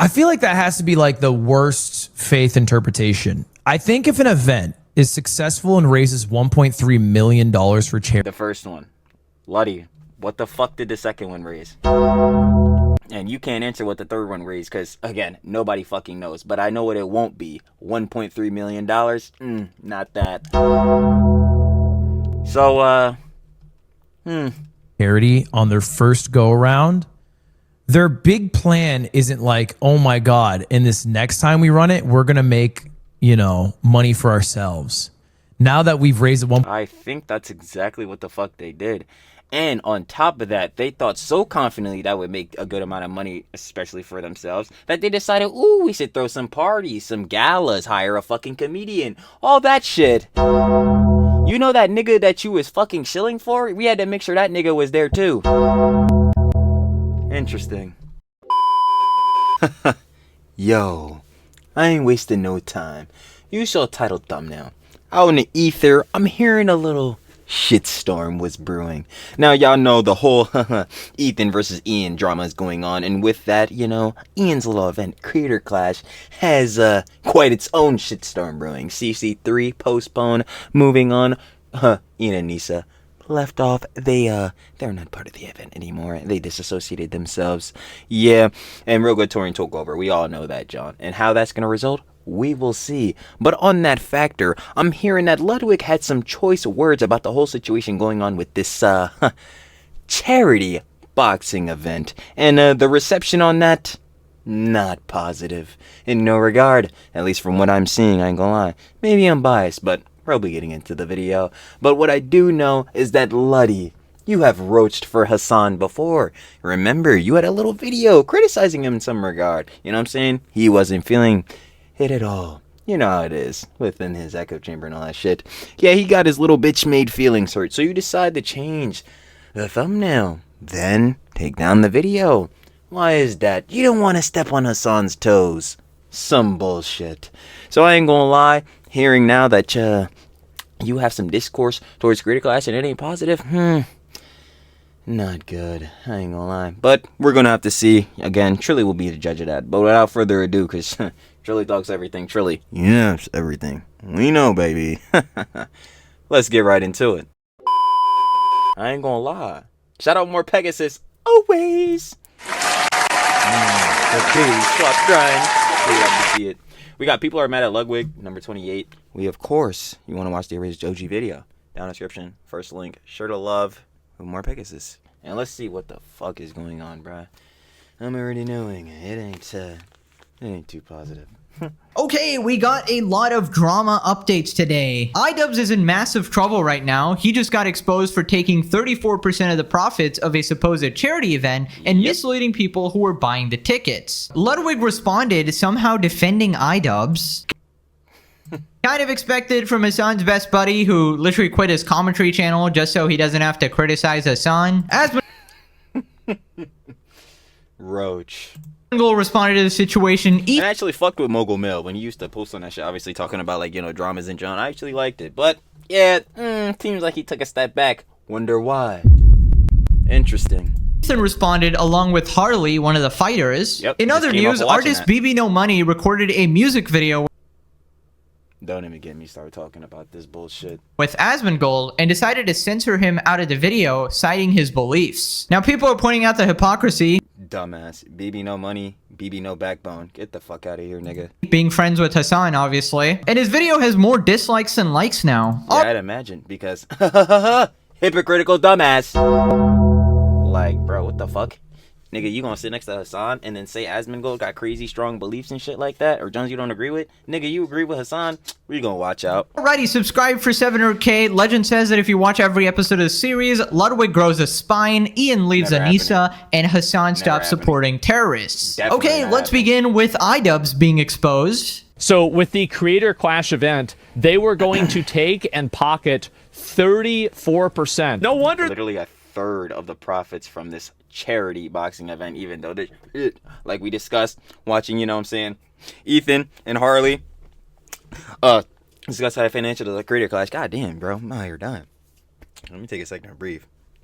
I feel like that has to be like the worst faith interpretation. I think if an event is successful and raises $1.3 million for charity. The first one. Luddy, what the fuck did the second one raise? And you can't answer what the third one raised because, again, nobody fucking knows. But I know what it won't be. $1.3 million? Not that. So, charity on their first go around. Their big plan isn't like, oh my God, and this next time we run it, we're going to make, you know, money for ourselves. Now that we've raised one. I think that's exactly what the fuck they did. And on top of that, they thought so confidently that would make a good amount of money, especially for themselves, that they decided, ooh, we should throw some parties, some galas, hire a fucking comedian, all that shit. You know that nigga that you was fucking shilling for? We had to make sure that nigga was there too. Interesting. Yo, I ain't wasting no time. You saw title thumbnail. Out in the ether, I'm hearing a little shitstorm was brewing. Now y'all know the whole Ethan versus Ian drama is going on, and with that, you know, Ian's little event, Creator Clash, has quite its own shitstorm brewing. CC3 postponed, moving on. Ian and Nisa left off. They're not part of the event anymore. They disassociated themselves. Yeah, and Real Good Touring took over. We all know that, John. And how that's gonna result? We will see. But on that factor, I'm hearing that Ludwig had some choice words about the whole situation going on with this charity boxing event. And the reception on that, not positive. In no regard. At least from what I'm seeing, I ain't gonna lie. Maybe I'm biased, but we'll be getting into the video. But what I do know is that Luddy, you have roached for Hassan before. Remember, you had a little video criticizing him in some regard. You know what I'm saying? He wasn't feeling it at all. You know how it is within his echo chamber and all that shit. Yeah, he got his little bitch made feelings hurt, so you decide to change the thumbnail, then take down the video. Why is that? You don't want to step on Hassan's toes. Some bullshit. So I ain't gonna lie, hearing now that you have some discourse towards Creator Clash and it ain't positive, not good. I ain't gonna lie. But we're gonna have to see. Again, Trilly will be the judge of that. But without further ado, because Trilly talks everything. Trilly, yes, everything. We know, baby. Let's get right into it. I ain't gonna lie. Shout out more Pegasus. Always. Okay, swap grind. We love to see it. We got People Are Mad at Ludwig, number 28. We, of course, you want to watch the Erased Joji video. Down in the description, first link. Sure to love with more Pegasus. And let's see what the fuck is going on, bruh. I'm already knowing it ain't too positive. Okay, we got a lot of drama updates today. Idubbbz is in massive trouble right now. He just got exposed for taking 34% of the profits of a supposed charity event and misleading people who were buying the tickets. Ludwig responded, somehow defending Idubbbz. Kind of expected from Hassan's best buddy, who literally quit his commentary channel just so he doesn't have to criticize Hassan. Roach. Asmongold responded to the situation. I actually fucked with Mogul Mill when he used to post on that shit, obviously talking about, like, you know, dramas in John. I actually liked it. But, yeah, seems like he took a step back. Wonder why. Interesting. Ethan responded along with Harley, one of the fighters. Yep, in other news, artist BBNo Money recorded a music video Don't even get me started talking about this bullshit with Asmongold and decided to censor him out of the video, citing his beliefs. Now people are pointing out the hypocrisy. Dumbass. BBNo money, BBNo backbone. Get the fuck out of here, nigga. Being friends with Hassan, obviously. And his video has more dislikes than likes now. Yeah, I'd imagine, because hypocritical dumbass. Like, bro, what the fuck? Nigga, you gonna sit next to Hassan and then say Asmongold got crazy strong beliefs and shit like that? Or Jones you don't agree with? Nigga, you agree with Hassan? We gonna watch out. Alrighty, subscribe for 700k. Legend says that if you watch every episode of the series, Ludwig grows a spine, Ian leaves Anissa, and Hassan stops supporting terrorists. Definitely okay, let's begin with Idubbbz being exposed. So with the Creator Clash event, they were going to take and pocket 34%. No wonder. Literally a third of the profits from this charity boxing event, even though they, like we discussed, watching, you know what I'm saying, Ethan and Harley discuss how financial the Creator Clash. God damn, bro, I'm out here dying. Let me take a second to breathe.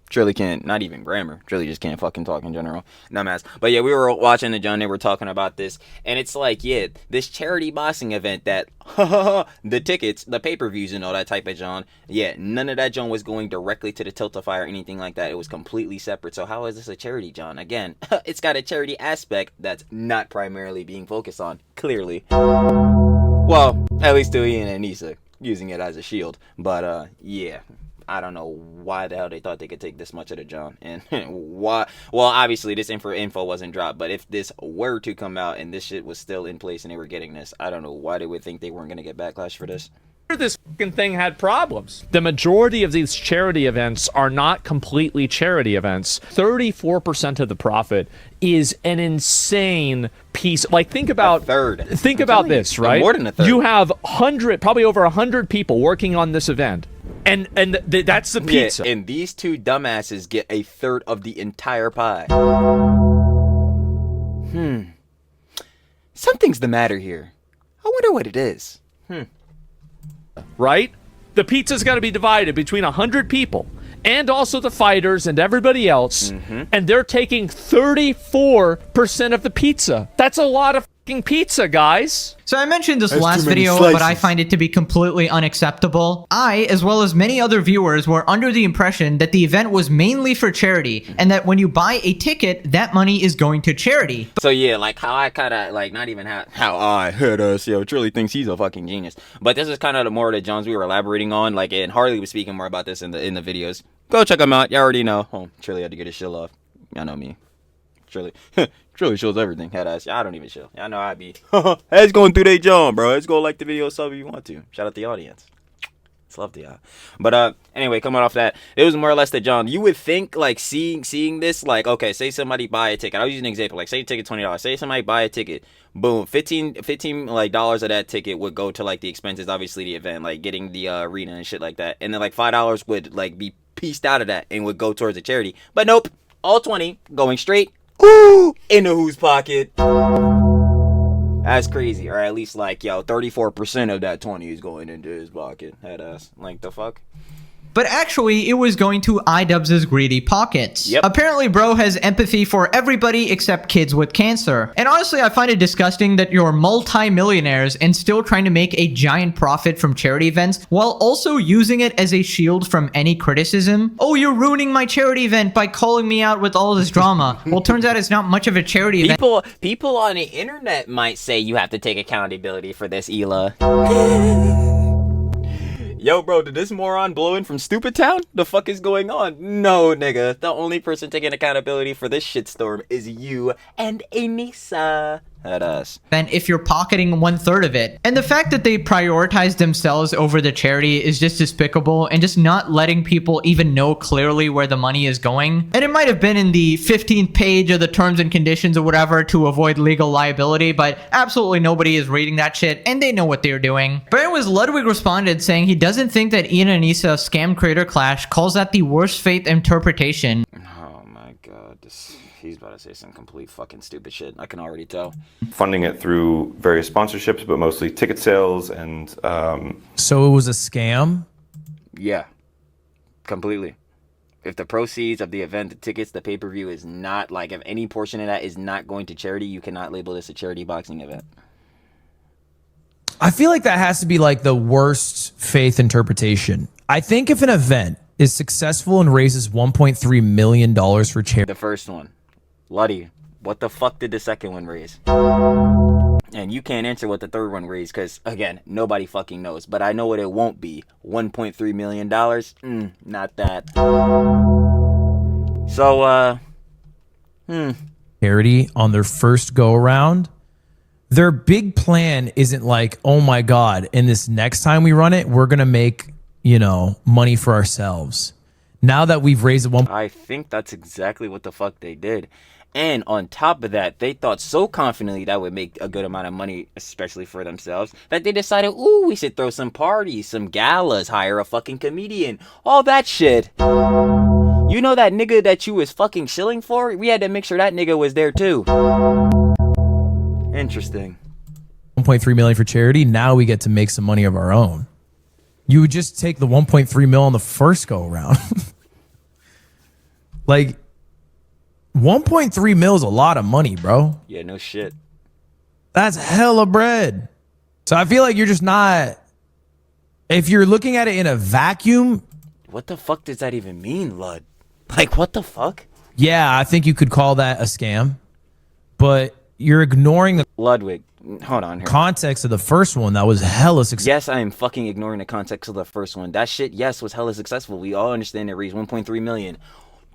Trilly can't, not even grammar. Trilly just can't fucking talk in general. Dumbass. But yeah, we were watching the John, they were talking about this. And it's like, yeah, this charity boxing event that, the tickets, the pay-per-views and all that type of John. Yeah, none of that John was going directly to the Tiltify or anything like that. It was completely separate. So how is this a charity John? Again, it's got a charity aspect that's not primarily being focused on, clearly. Well, at least to Ian and Nisa, using it as a shield. But, yeah. I don't know why the hell they thought they could take this much of the John, and why. Well, obviously this info wasn't dropped, but if this were to come out and this shit was still in place and they were getting this, I don't know why they would think they weren't gonna get backlash for this. This fucking thing had problems. The majority of these charity events are not completely charity events. 34% of the profit is an insane piece. Like, think about a third. Think about this, right? More than a third. You have probably over 100 people working on this event. And that's the pizza. Yeah, and these two dumbasses get a third of the entire pie. Something's the matter here. I wonder what it is. Right? The pizza's got to be divided between 100 people and also the fighters and everybody else. And they're taking 34% of the pizza. That's a lot of fucking pizza, guys. So I mentioned this That's last too many video, slices. but I find it to be completely unacceptable. I, as well as many other viewers, were under the impression that the event was mainly for charity, and that when you buy a ticket, that money is going to charity. So yeah, like how I kind of, like, not even how I heard us, yo, Trilly thinks he's a fucking genius. But this is kind of the more of the Johns we were elaborating on, like, and Harley was speaking more about this in the videos. Go check them out. You already know. Oh, Trilly had to get his shill off. Y'all know me. Trilly. Trilly shows everything. Head ass. I don't even show. Y'all know I be. It's going through they John, bro. Let's go like the video sub if you want to. Shout out the audience. It's love to y'all. But anyway, coming off that, it was more or less that John. You would think, like, seeing this, like, okay, say somebody buy a ticket. I'll use an example. Like, say you ticket $20. Say somebody buy a ticket. Boom, 15 like dollars of that ticket would go to, like, the expenses, obviously the event, like getting the arena and shit like that. And then like $5 would, like, be pieced out of that and would go towards a charity. But nope, all 20 going straight into whose pocket? That's crazy. Or at least, like, yo, 34% of that 20 is going into his pocket. Head ass. Like, the fuck? But actually, it was going to Idubbbz's greedy pockets. Yep. Apparently, bro has empathy for everybody except kids with cancer. And honestly, I find it disgusting that you're multi-millionaires and still trying to make a giant profit from charity events while also using it as a shield from any criticism. Oh, you're ruining my charity event by calling me out with all this drama. Well, turns out it's not much of a charity event. People on the internet might say you have to take accountability for this, Ela. Yo, bro, did this moron blow in from Stupid Town? The fuck is going on? No, nigga. The only person taking accountability for this shitstorm is you and Anissa. That us. Than if you're pocketing 1/3 of it. And the fact that they prioritize themselves over the charity is just despicable, and just not letting people even know clearly where the money is going. And it might have been in the 15th page of the terms and conditions or whatever to avoid legal liability, but absolutely nobody is reading that shit, and they know what they're doing. But anyways, Ludwig responded saying he doesn't think that Ian and Anissa scam creator clash, calls that the worst faith interpretation. Oh my god, he's about to say some complete fucking stupid shit. I can already tell. Funding it through various sponsorships, but mostly ticket sales and... So it was a scam? Yeah, completely. If the proceeds of the event, the tickets, the pay-per-view is not, like, if any portion of that is not going to charity, you cannot label this a charity boxing event. I feel like that has to be like the worst faith interpretation. I think if an event is successful and raises $1.3 million for charity. The first one. Luddy, what the fuck did the second one raise? And you can't answer what the third one raised because, again, nobody fucking knows. But I know what it won't be. $1.3 million? Not that. So, charity on their first go around. Their big plan isn't like, oh my God, and this next time we run it, we're going to make, money for ourselves. Now that we've raised I think that's exactly what the fuck they did. And on top of that, they thought so confidently that would make a good amount of money, especially for themselves, that they decided, ooh, we should throw some parties, some galas, hire a fucking comedian, all that shit. You know that nigga that you was fucking shilling for? We had to make sure that nigga was there too. Interesting. 1.3 million for charity. Now we get to make some money of our own. You would just take the 1.3 mil on the first go around. Like 1.3 mil is a lot of money, bro. Yeah, no shit. That's hella bread. So I feel like you're just not, if you're looking at it in a vacuum. What the fuck does that even mean, Lud? Like, what the fuck? Yeah, I think you could call that a scam, but you're ignoring the Ludwig, hold on here. context of the first one that was hella successful. Yes, I am fucking ignoring the context of the first one. That shit, yes, was hella successful. We all understand it raised 1.3 million.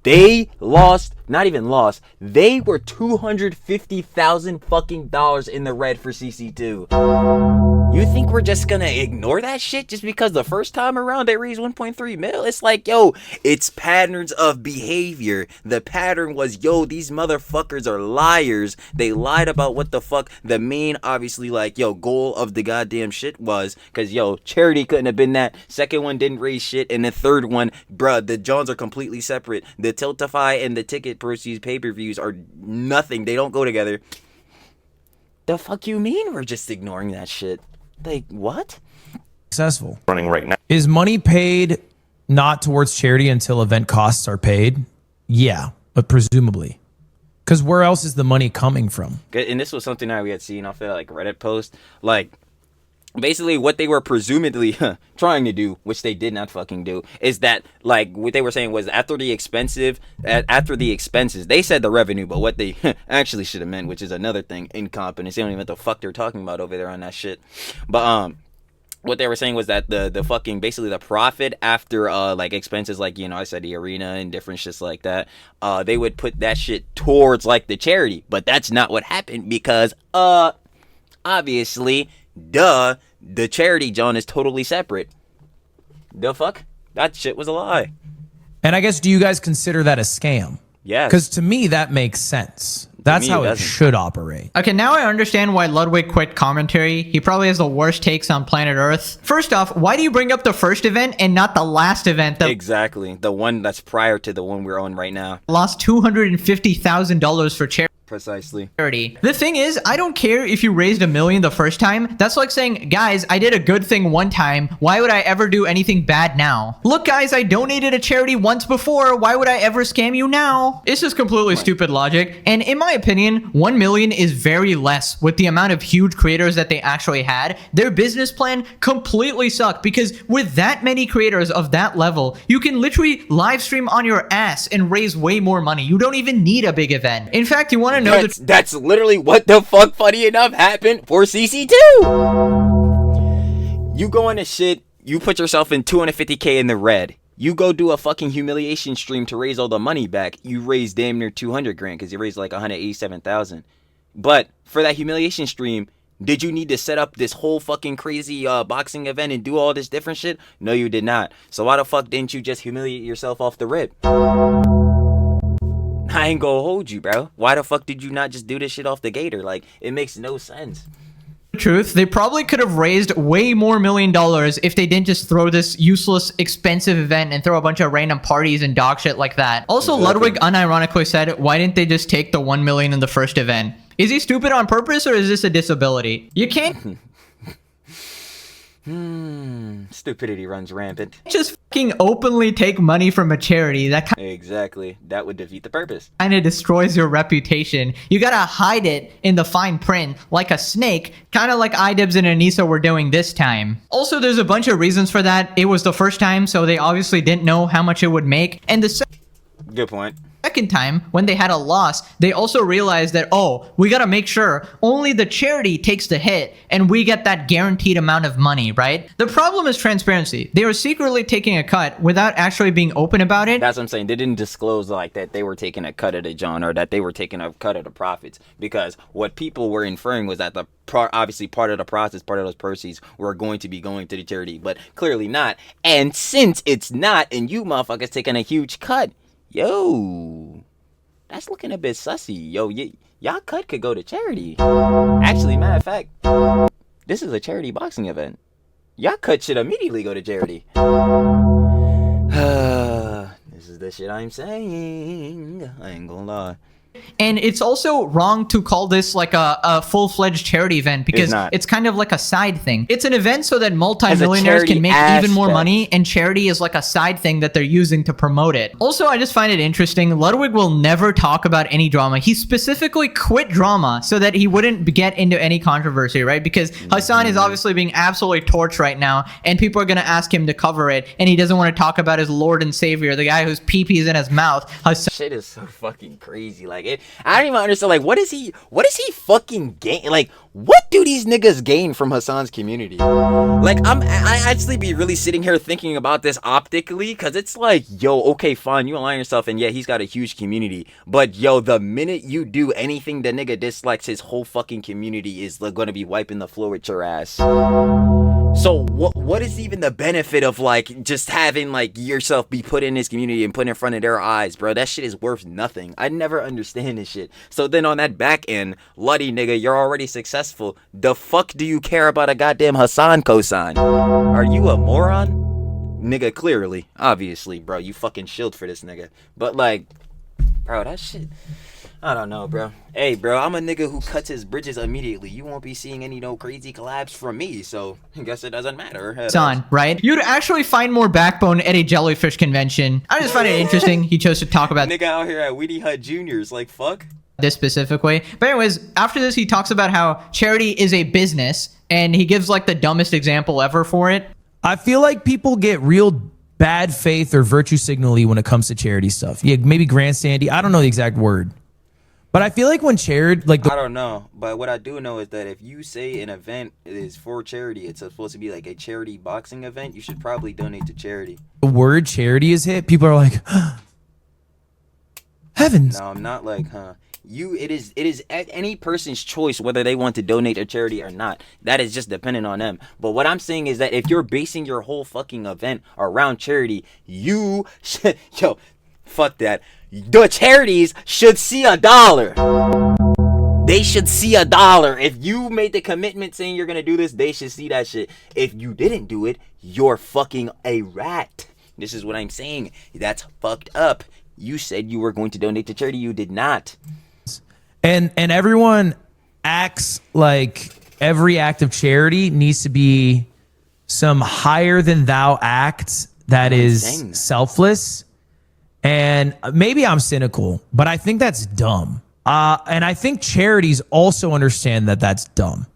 They lost, not even lost, they were $250,000 fucking dollars in the red for CC2. You think we're just gonna ignore that shit just because the first time around they raised 1.3 mil? It's like, yo, it's patterns of behavior. The pattern was, yo, these motherfuckers are liars. They lied about what the fuck the main, obviously, like, yo, goal of the goddamn shit was. Cause, yo, charity couldn't have been that. Second one didn't raise shit. And the third one, bruh, the Johns are completely separate. The Tiltify and the ticket proceeds pay-per-views are nothing. They don't go together. The fuck you mean we're just ignoring that shit? Like, what? Successful. Running right now. Is money paid not towards charity until event costs are paid? Yeah, but presumably. Because where else is the money coming from? And this was something that we had seen off of like Reddit post. Like, basically what they were presumably trying to do, which they did not fucking do, is that, like, what they were saying was after the expenses, they said the revenue, but what they actually should have meant, which is another thing, incompetence. They don't even know what the fuck they're talking about over there on that shit. But what they were saying was that the fucking, basically the profit after like expenses, like, you know, I said the arena and different shits like that, they would put that shit towards like the charity. But that's not what happened because obviously, duh, the charity John is totally separate. The fuck? That shit was a lie. And I guess, do you guys consider that a scam? Yes. Because to me, that makes sense. That's me, how it it doesn't. should operate. Okay, now I understand why Ludwig quit commentary. He probably has the worst takes on planet Earth. First off, why do you bring up the first event and not the last event that Exactly. The one that's prior to the one we're on right now. lost $250,000 for charity? Precisely. The thing is, I don't care if you raised $1 million the first time. That's like saying, guys, I did a good thing one time. Why would I ever do anything bad now? Look, guys, I donated a charity once before. Why would I ever scam you now? This is completely stupid logic. And in my opinion, 1 million is very less with the amount of huge creators that they actually had. Their business plan completely sucked because with that many creators of that level, you can literally live stream on your ass and raise way more money. You don't even need a big event. In fact, you want to know That's literally what the fuck, funny enough, happened for CC2. You go into shit, you put yourself in 250K in the red. You go do a fucking humiliation stream to raise all the money back. You raise damn near 200 grand because you raised like 187,000. But for that humiliation stream, did you need to set up this whole fucking crazy boxing event and do all this different shit? No, you did not. So why the fuck didn't you just humiliate yourself off the rip? I ain't gonna hold you, bro. Why the fuck did you not just do this shit off the gator? Like, it makes no sense. truth, they probably could have raised way more $1 million if they didn't just throw this useless, expensive event and throw a bunch of random parties and dog shit like that. Also, Exactly. Ludwig unironically said, why didn't they just take the 1 million in the first event? Is he stupid on purpose or is this a disability? You can't Stupidity runs rampant. just fucking openly take money from a charity. That Exactly. That would defeat the purpose. kind of destroys your reputation. You gotta hide it in the fine print like a snake, kind of like Idubbbz and Anissa were doing this time. Also, there's a bunch of reasons for that. It was the first time, so they obviously didn't know how much it would make. And the Good point. second time, when they had a loss, they also realized that, oh, we gotta make sure only the charity takes the hit and we get that guaranteed amount of money, right? The problem is transparency. They were secretly taking a cut without actually being open about it. That's what I'm saying. They didn't disclose like that they were taking a cut of the John or that they were taking a cut of the profits, because what people were inferring was that the obviously part of the process, part of those proceeds were going to be going to the charity, but clearly not. And since it's not, and you motherfuckers taking a huge cut, yo, that's looking a bit sussy. Yo, y'all cut could go to charity. Actually, matter of fact, this is a charity boxing event. Y'all cut should immediately go to charity. This is the shit I'm saying. I ain't gonna lie. And it's also wrong to call this like a full-fledged charity event because it's kind of like a side thing. It's an event so that multimillionaires can make even more money, and charity is like a side thing that they're using to promote it. Also, I just find it interesting. Ludwig will never talk about any drama. He specifically quit drama so that he wouldn't get into any controversy, right? Because Hassan is obviously being absolutely torched right now, and people are going to ask him to cover it, and he doesn't want to talk about his Lord and Savior, the guy whose pee-pee is in his mouth. Shit is so fucking crazy. Like, I don't even understand. Like, what is he fucking gain? Like, what do these niggas gain from Hassan's community? Like, I actually be really sitting here thinking about this optically, because it's like, yo, okay, fine, you align yourself, and yeah, he's got a huge community, but yo, the minute you do anything the nigga dislikes, his whole fucking community is going to be wiping the floor with your ass. So what is even the benefit of like just having like yourself be put in his community and put in front of their eyes, bro? That shit is worth nothing. I never understand this shit. So then on that back end, Luddy nigga, you're already successful. The fuck do you care about a goddamn Hassan cosign? Are you a moron? Nigga, clearly, obviously, bro, you fucking shield for this nigga. But like, bro, that shit, I don't know, bro. Hey, bro, I'm a nigga who cuts his bridges immediately. You won't be seeing any crazy collabs from me, so I guess it doesn't matter. Son, right? You'd actually find more backbone at a jellyfish convention. I just find it interesting he chose to talk about nigga out here at Weedy Hut Juniors, like, fuck. This specifically. But anyways, after this, he talks about how charity is a business, and he gives like the dumbest example ever for it. I feel like people get real bad faith or virtue signal-y when it comes to charity stuff. Yeah, maybe grandstandy. I don't know the exact word. But I feel like when charity, like I don't know, but what I do know is that if you say an event is for charity, it's supposed to be like a charity boxing event, you should probably donate to charity. The word charity is hit, people are like, heavens. No, I'm not like, it is at any person's choice whether they want to donate to charity or not. That is just dependent on them. But what I'm saying is that if you're basing your whole fucking event around charity, you should, yo, fuck that. The charities should see $1. They should see $1. If you made the commitment saying you're gonna do this, they should see that shit. If you didn't do it, you're fucking a rat. This is what I'm saying. That's fucked up. You said you were going to donate to charity. You did not. And everyone acts like every act of charity needs to be some higher than thou act that is selfless. And maybe I'm cynical, but I think that's dumb. And I think charities also understand that that's dumb.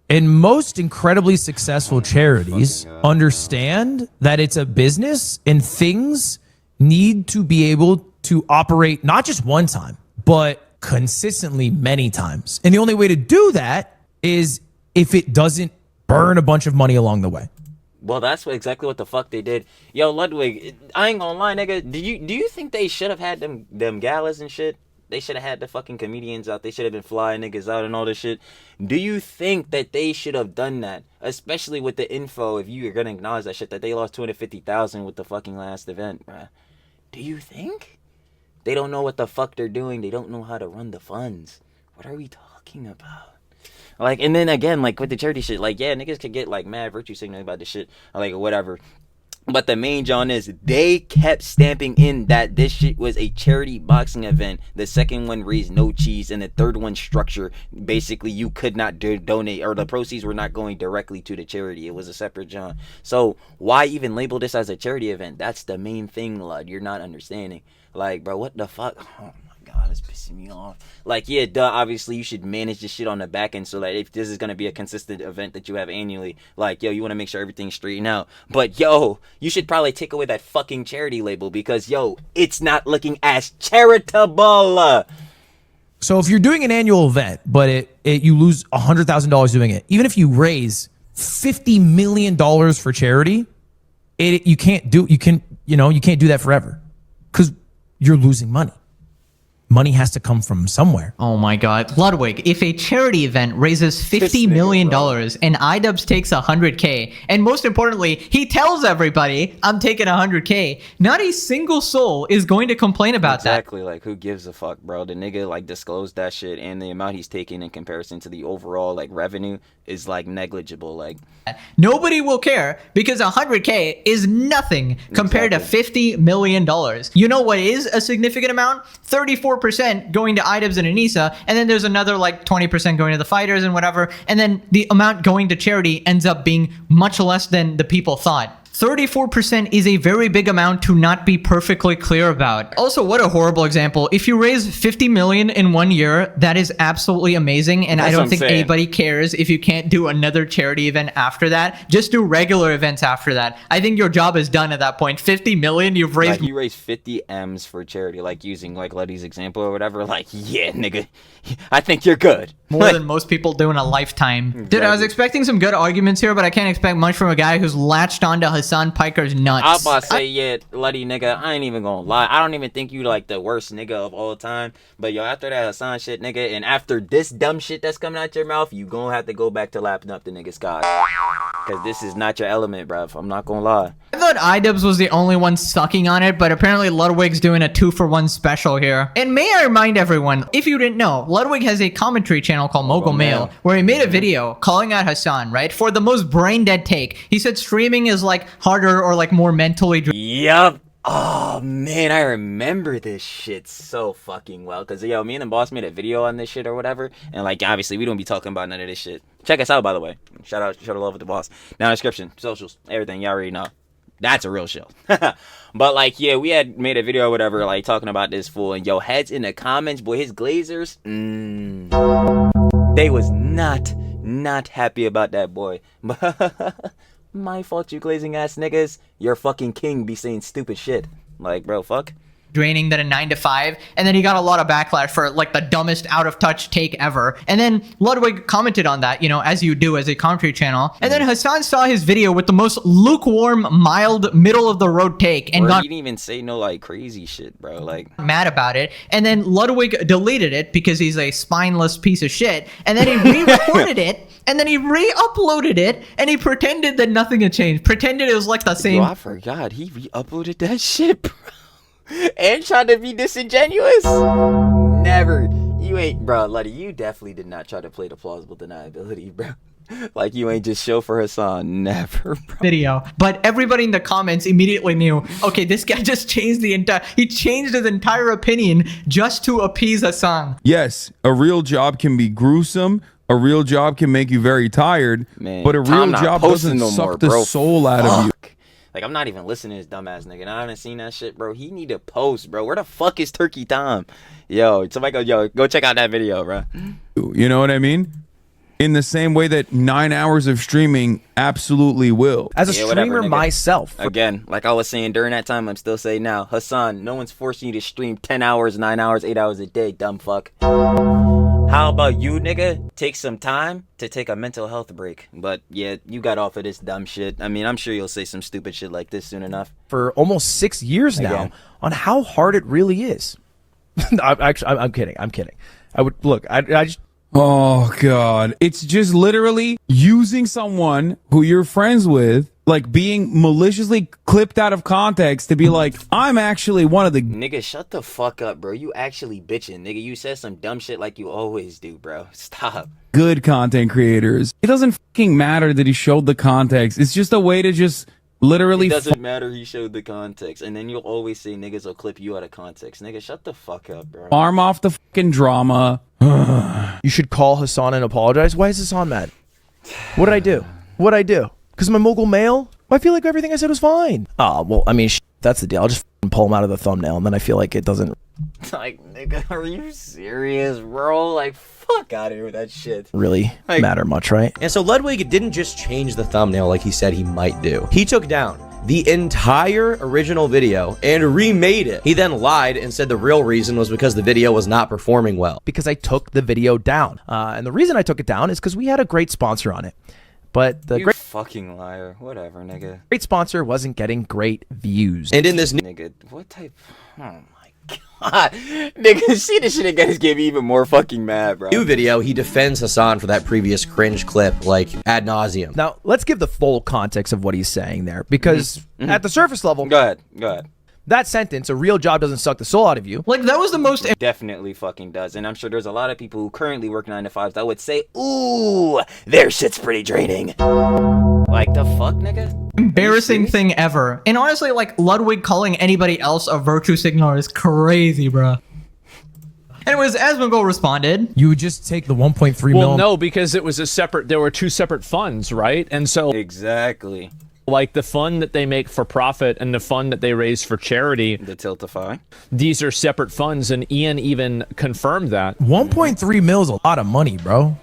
And most incredibly successful charities understand that it's a business and things need to be able to operate not just one time, but consistently many times. And the only way to do that is if it doesn't burn a bunch of money along the way. Well, that's exactly what the fuck they did. Yo, Ludwig, I ain't gonna lie, nigga. Do you think they should have had them galas and shit? They should have had the fucking comedians out. They should have been flying niggas out and all this shit. Do you think that they should have done that? Especially with the info, if you're gonna acknowledge that shit, that they lost $250,000 with the fucking last event, bruh. Do you think? They don't know what the fuck they're doing. They don't know how to run the funds. What are we talking about? Like, and then again, like with the charity shit, like, yeah, niggas could get like mad virtue signaling about this shit, like whatever. But the main John is they kept stamping in that this shit was a charity boxing event. The second one raised no cheese, and the third one structure. Basically, you could not donate, or the proceeds were not going directly to the charity. It was a separate John. So why even label this as a charity event? That's the main thing, Lud. You're not understanding. Like, bro, what the fuck? Oh my god, it's pissing me off. Like, yeah, duh, obviously you should manage this shit on the back end so that if this is gonna be a consistent event that you have annually, like, yo, you want to make sure everything's straightened out. But yo, you should probably take away that fucking charity label because yo, it's not looking as charitable. So if you're doing an annual event, but you lose $100,000 doing it, even if you raise $50 million for charity, you can't do that forever because you're losing money. Money has to come from somewhere. Oh my god. Ludwig, if a charity event raises $50 million and Idubbbz takes $100K, and most importantly, he tells everybody, I'm taking $100K, not a single soul is going to complain about that. Exactly, like, who gives a fuck, bro? The nigga, like, disclosed that shit, and the amount he's taking in comparison to the overall, like, revenue is, like, negligible, like. Nobody will care because $100K is nothing compared to $50 million. You know what is a significant amount? 34% 34% going to Idubbbz and Anissa, and then there's another like 20% going to the fighters and whatever, and then the amount going to charity ends up being much less than the people thought. 34% is a very big amount to not be perfectly clear about. Also, what a horrible example. If you raise 50 million in 1 year, that is absolutely amazing. And I don't think anybody cares if you can't do another charity event after that. Just do regular events after that. I think your job is done at that point. 50 million, you've raised. Like you raised 50 M's for charity, like using like Letty's example or whatever. Like, yeah, nigga, I think you're good. More than most people do in a lifetime. Exactly. Dude, I was expecting some good arguments here, but I can't expect much from a guy who's latched onto Hassan Piker's nuts. I was about to say, yeah, Letty, nigga, I ain't even gonna lie. I don't even think you like the worst nigga of all time. But yo, after that Hassan shit, nigga, and after this dumb shit that's coming out your mouth, you gonna have to go back to lapping up the nigga's god. Because this is not your element, bruv. I'm not gonna lie. I thought Idubbbz was the only one sucking on it, but apparently Ludwig's doing a 2-for-1 special here. And may I remind everyone, if you didn't know, Ludwig has a commentary channel called Mogul Mail, where he made a video calling out Hassan, right, for the most brain-dead take. He said streaming is like harder or like more mentally. Yup. Oh man, I remember this shit so fucking well. Cause yo, me and the boss made a video on this shit or whatever, and like obviously we don't be talking about none of this shit. Check us out, by the way. Shout out love with the boss. Down in the description, socials, everything y'all already know. That's a real show. But like, yeah, we had made a video or whatever, like talking about this fool, and yo, heads in the comments, boy, his glazers, they was not happy about that boy. My fault, you glazing ass niggas. Your fucking king be saying stupid shit. Like, bro, fuck. Draining than a 9 to 5, and then he got a lot of backlash for like the dumbest out of touch take ever. And then Ludwig commented on that, you know, as you do as a commentary channel. And then Hassan saw his video with the most lukewarm, mild, middle of the road take, and he didn't even say no like crazy shit, bro. Like, mad about it. And then Ludwig deleted it because he's a spineless piece of shit. And then he re-recorded it. And then he re-uploaded it, and he pretended that nothing had changed. Pretended it was like the same. Bro, I forgot he re-uploaded that shit, bro. And tried to be disingenuous. Never. You ain't, bro, Letty, you definitely did not try to play the plausible deniability, bro. Like, you ain't just show for Hassan. Never, bro. Video. But everybody in the comments immediately knew, okay, this guy just changed he changed his entire opinion just to appease Hassan. Yes, a real job can be gruesome. A real job can make you very tired. Man, but a real job doesn't suck the soul out of you. Like, I'm not even listening to this dumbass nigga. And I haven't seen that shit, bro. He need to post, bro. Where the fuck is Turkey Tom? Yo, somebody go check out that video, bro. You know what I mean? In the same way that 9 hours of streaming absolutely will. As a streamer myself. Again, like I was saying during that time, I'm still saying now. Hassan, no one's forcing you to stream 10 hours, 9 hours, 8 hours a day, dumb fuck. How about you, nigga? Take some time to take a mental health break. But yeah, you got off of this dumb shit. I mean, I'm sure you'll say some stupid shit like this soon enough. For almost 6 years now on how hard it really is. I'm kidding. I just. Oh, God. It's just literally using someone who you're friends with, like being maliciously clipped out of context to be like, I'm actually one of the... Nigga, shut the fuck up, bro. You actually bitching. Nigga, you said some dumb shit like you always do, bro. Stop. Good content creators. It doesn't fucking matter that he showed the context. It's just a way to just literally... It doesn't matter he showed the context. And then you'll always say niggas will clip you out of context. Nigga, shut the fuck up, bro. Farm off the fucking drama. You should call Hassan and apologize. Why is Hassan mad? What did I do? What'd I do? Because of my mogul mail? I feel like everything I said was fine. Oh, well, I mean, that's the deal. I'll just pull him out of the thumbnail, and then I feel like it doesn't... Like, nigga, are you serious, bro? Like, fuck out of here with that shit. Really matter much, right? And so Ludwig didn't just change the thumbnail like he said he might do. He took down the entire original video and remade it. He then lied and said the real reason was because the video was not performing well. Because I took the video down. And the reason I took it down is because we had a great sponsor on it. But the great fucking liar. Whatever, nigga. Great sponsor wasn't getting great views. And in this nigga, what type? Oh my god, nigga, see this shit again is getting me even more fucking mad, bro. New video, he defends Hassan for that previous cringe clip, like ad nauseum. Now let's give the full context of what he's saying there, because at the surface level, go ahead. That sentence, a real job doesn't suck the soul out of you. Like, that was the most... It definitely fucking does. And I'm sure there's a lot of people who currently work 9 to 5s that would say, ooh, their shit's pretty draining. Like, the fuck, nigga? Embarrassing thing ever. And honestly, like, Ludwig calling anybody else a virtue signaler is crazy, bro. Anyways, Asmongold responded. You would just take the 1.3 Well, mil. no, because it was there were two separate funds, right? And so Exactly. like the fund that they make for profit and the fund that they raise for charity, The Tiltify. these are separate funds, and Ian even confirmed that. 1.3 mil is a lot of money, bro.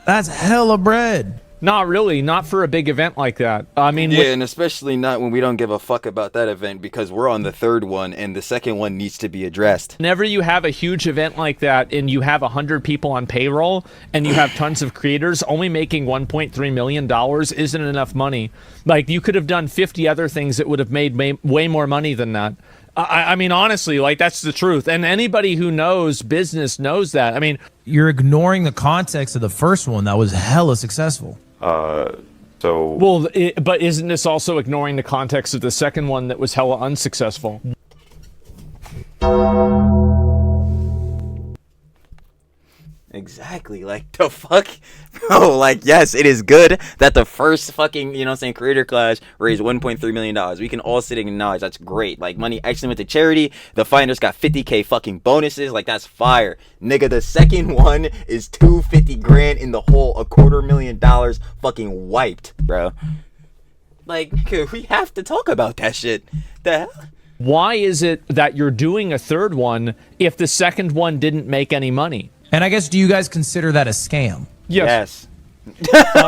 That's hella bread. Not really, not for a big event like that. I mean, Yeah, and especially not when we don't give a fuck about that event because we're on the third one and the second one needs to be addressed. whenever you have a huge event like that and you have 100 people on payroll and you have tons of creators, only making $1.3 million isn't enough money. Like, you could have done 50 other things that would have made way more money than that. I mean, honestly, like, that's the truth. And anybody who knows business knows that. I mean, You're ignoring the context of the first one that was hella successful. So well, but isn't this also ignoring the context of the second one that was hella unsuccessful? Exactly. Like, the fuck? Bro, like, yes, it is good that the first fucking, you know what I'm saying, Creator Clash raised $1.3 million. We can all sit and acknowledge that's great. Like, money actually went to charity. The fighters got 50K fucking bonuses. Like, that's fire. Nigga, the second one is $250 grand in the hole. $250,000 fucking wiped, bro. Like, nigga, we have to talk about that shit. The hell? Why is it that you're doing a third one if the second one didn't make any money? And I guess, do you guys consider that a scam? Yes.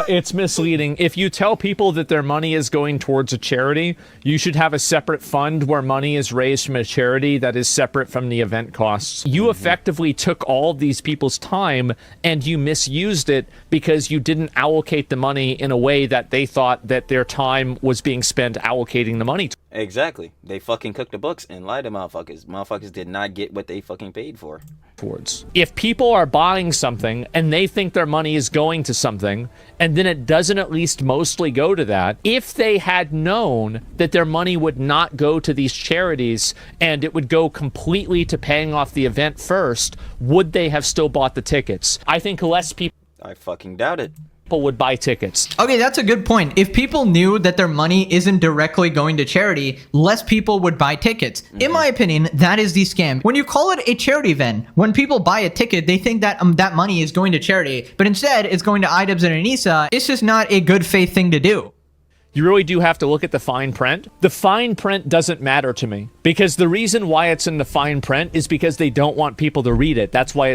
It's misleading. If you tell people that their money is going towards a charity, you should have a separate fund where money is raised from a charity that is separate from the event costs. You effectively took all of these people's time and you misused it because you didn't allocate the money in a way that they thought that their time was being spent allocating the money Exactly. They fucking cooked the books and lied to motherfuckers. Motherfuckers did not get what they fucking paid for. towards. If people are buying something and they think their money is going to something, and then it doesn't at least mostly go to that, if they had known that their money would not go to these charities and it would go completely to paying off the event first, would they have still bought the tickets? I think less people I fucking doubt it. would buy tickets. Okay, that's a good point. If people knew that their money isn't directly going to charity, less people would buy tickets. In my opinion, that is the scam. When you call it a charity event, when people buy a ticket, they think that that money is going to charity, but instead it's going to Idubbbz and Anissa. It's just not a good faith thing to do. You really do have to look at the fine print. The fine print doesn't matter to me because the reason why it's in the fine print is because they don't want people to read it. That's why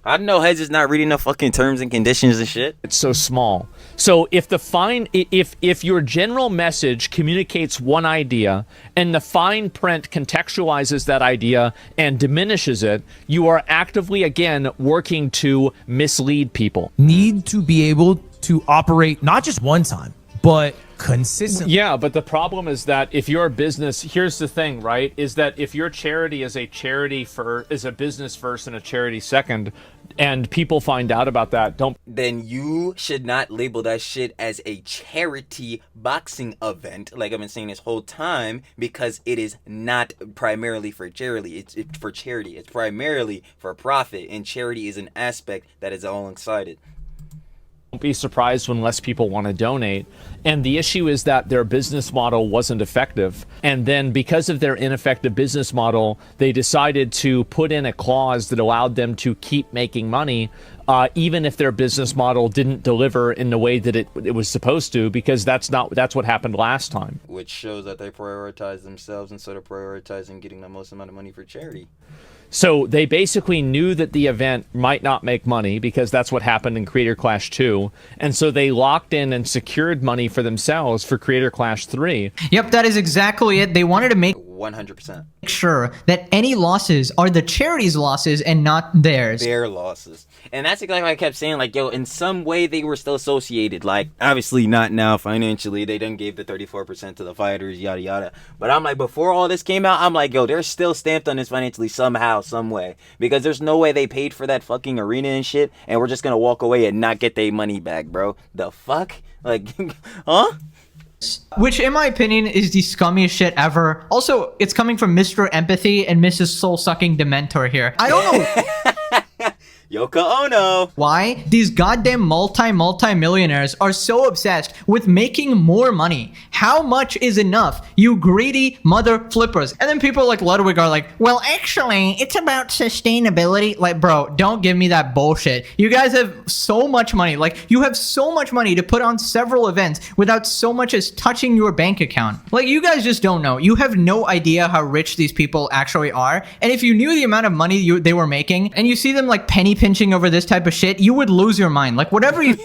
I know Heads is not reading the fucking terms and conditions and shit. it's so small. So if the fine, if your general message communicates one idea and the fine print contextualizes that idea and diminishes it, you are actively, again, working to mislead people. Need to be able to operate not just one time, but consistently. Yeah, but the problem is that if your business, here's the thing, right? Is that if your charity is a business first and a charity second, and people find out about that, Then you should not label that shit as a charity boxing event, like I've been saying this whole time, because it is not primarily for charity. It's for charity. It's primarily for profit, and charity is an aspect that is alongside it. Don't be surprised when less people want to donate. And the issue is that their business model wasn't effective. And then because of their ineffective business model, they decided to put in a clause that allowed them to keep making money, even if their business model didn't deliver in the way that it was supposed to, because that's what happened last time. Which shows that they prioritize themselves instead of prioritizing getting the most amount of money for charity. So they basically knew that the event might not make money because that's what happened in Creator Clash 2. And so they locked in and secured money for themselves for Creator Clash 3. Yep, that is exactly it. They wanted to make 100%. sure that any losses are the charity's losses and not theirs. Their losses. And that's exactly what I kept saying, like, yo, in some way they were still associated. Like, obviously not now financially. They done gave the 34% to the fighters, yada yada. But I'm like, before all this came out, I'm like, yo, they're still stamped on this financially somehow, some way. Because there's no way they paid for that fucking arena and shit, and we're just gonna walk away and not get their money back, bro. The fuck? Like, huh? Which, in my opinion, is the scummiest shit ever. Also, it's coming from Mr. Empathy and Mrs. Soul-Sucking Dementor here. I don't know. Yoko Ono. Why? These goddamn multi-millionaires are so obsessed with making more money. How much is enough? You greedy mother flippers. And then people like Ludwig are like, well, actually, it's about sustainability. Like, bro, don't give me that bullshit. You guys have so much money. Like, you have so much money to put on several events without so much as touching your bank account. Like, you guys just don't know. You have no idea how rich these people actually are. And if you knew the amount of money they were making, and you see them like penny pinching over this type of shit, you would lose your mind. Like, whatever you